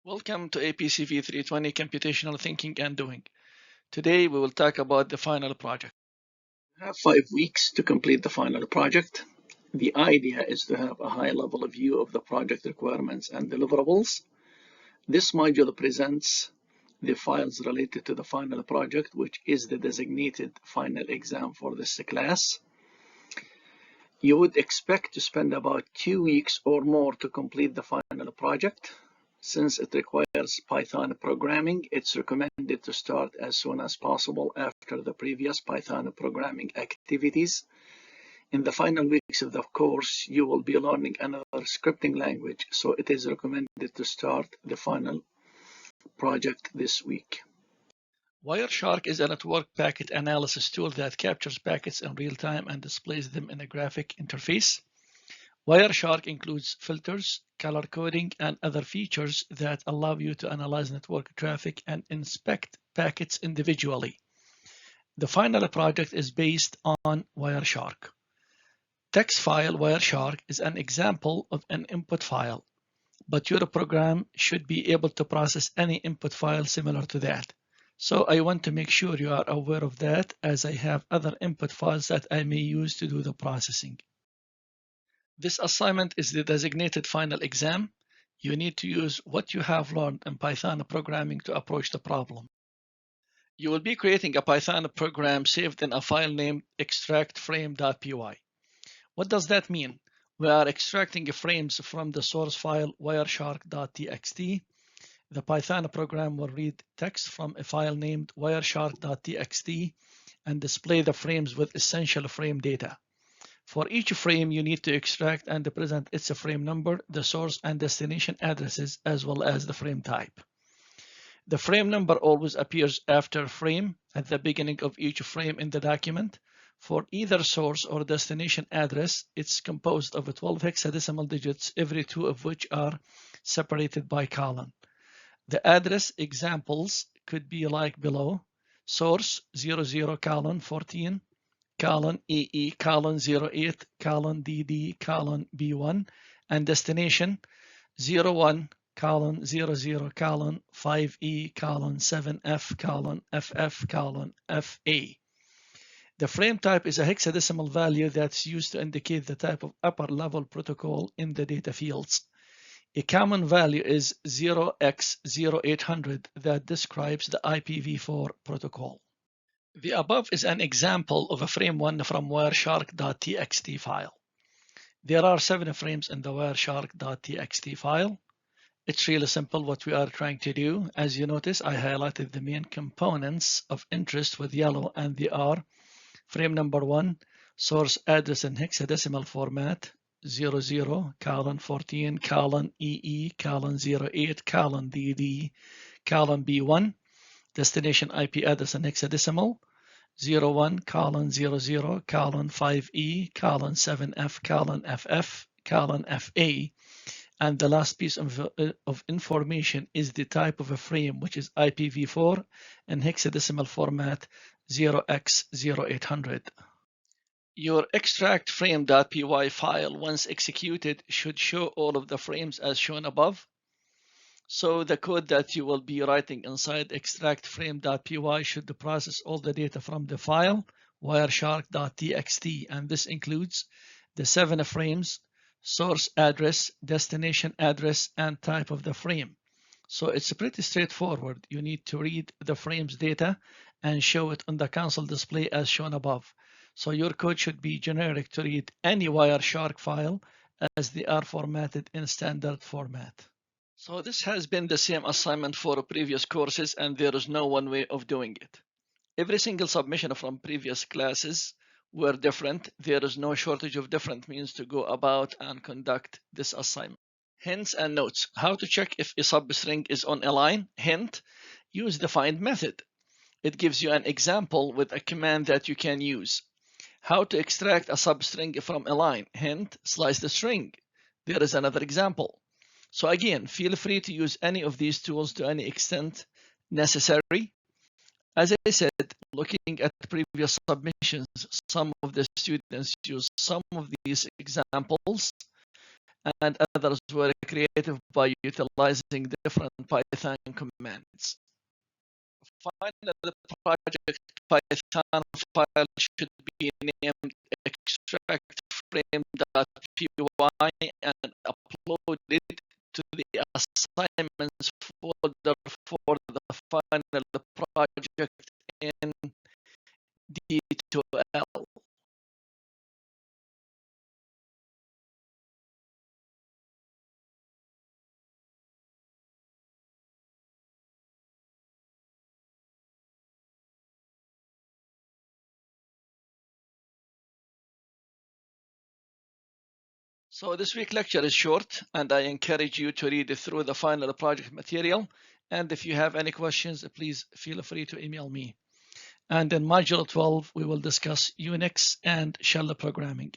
Welcome to APCV 320 Computational Thinking and Doing. Today we will talk about the final project. You have 5 weeks to complete the final project. The idea is to have a high-level view of the project requirements and deliverables. This module presents the files related to the final project, which is the designated final exam for this class. You would expect to spend about 2 weeks or more to complete the final project. Since it requires Python programming, it's recommended to start as soon as possible after the previous Python programming activities. In the final weeks of the course, you will be learning another scripting language, so it is recommended to start the final project this week. Wireshark is a network packet analysis tool that captures packets in real time and displays them in a graphic interface. Wireshark includes filters, color coding, and other features that allow you to analyze network traffic and inspect packets individually. The final project is based on Wireshark. Text file Wireshark is an example of an input file, but your program should be able to process any input file similar to that. So I want to make sure you are aware of that, as I have other input files that I may use to do the processing. This assignment is the designated final exam. You need to use what you have learned in Python programming to approach the problem. You will be creating a Python program saved in a file named extractFrame.py. What does that mean? We are extracting frames from the source file wireshark.txt. The Python program will read text from a file named wireshark.txt and display the frames with essential frame data. For each frame, you need to extract and present its frame number, the source and destination addresses, as well as the frame type. The frame number always appears after frame at the beginning of each frame in the document. For either source or destination address, it's composed of 12 hexadecimal digits, every 2 of which are separated by colon. The address examples could be like below: source 00:14 :EE :08 :DD :B1, and destination 01:00 5E 7F FF FA. The frame type is a hexadecimal value that's used to indicate the type of upper level protocol in the data fields. A common value is 0x0800 that describes the IPv4 protocol. The above is an example of a frame1 from wireshark.txt file. There are 7 frames in the wireshark.txt file. It's really simple what we are trying to do. As you notice, I highlighted the main components of interest with yellow, and they are frame number 1, source address in hexadecimal format, 00:14 :EE 08 :DD B1, destination IP address in hexadecimal, 01:00 5E 7F FF FA, and the last piece of information is the type of a frame, which is IPv4 in hexadecimal format 0x0800. Your extractFrame.py file, once executed, should show all of the frames as shown above. So the code that you will be writing inside extractFrame.py should process all the data from the file wireshark.txt, and this includes the 7 frames, source address, destination address, and type of the frame. So it's pretty straightforward. You need to read the frames data and show it on the console display as shown above. So your code should be generic to read any Wireshark file, as they are formatted in standard format. So this has been the same assignment for previous courses, and there is no one way of doing it. Every single submission from previous classes were different. There is no shortage of different means to go about and conduct this assignment. Hints and notes: how to check if a substring is on a line. Hint: use the find method. It gives you an example with a command that you can use. How to extract a substring from a line. Hint: slice the string. There is another example. So again, feel free to use any of these tools to any extent necessary. As I said, looking at previous submissions, some of the students use some of these examples, and others were creative by utilizing different Python commands. Finally, the project Python file should be named extract_frame.py and uploaded to the assignments folder for the final project in D2L. So this week's lecture is short, and I encourage you to read through the final project material. And if you have any questions, please feel free to email me. And in Module 12, we will discuss Unix and shell programming.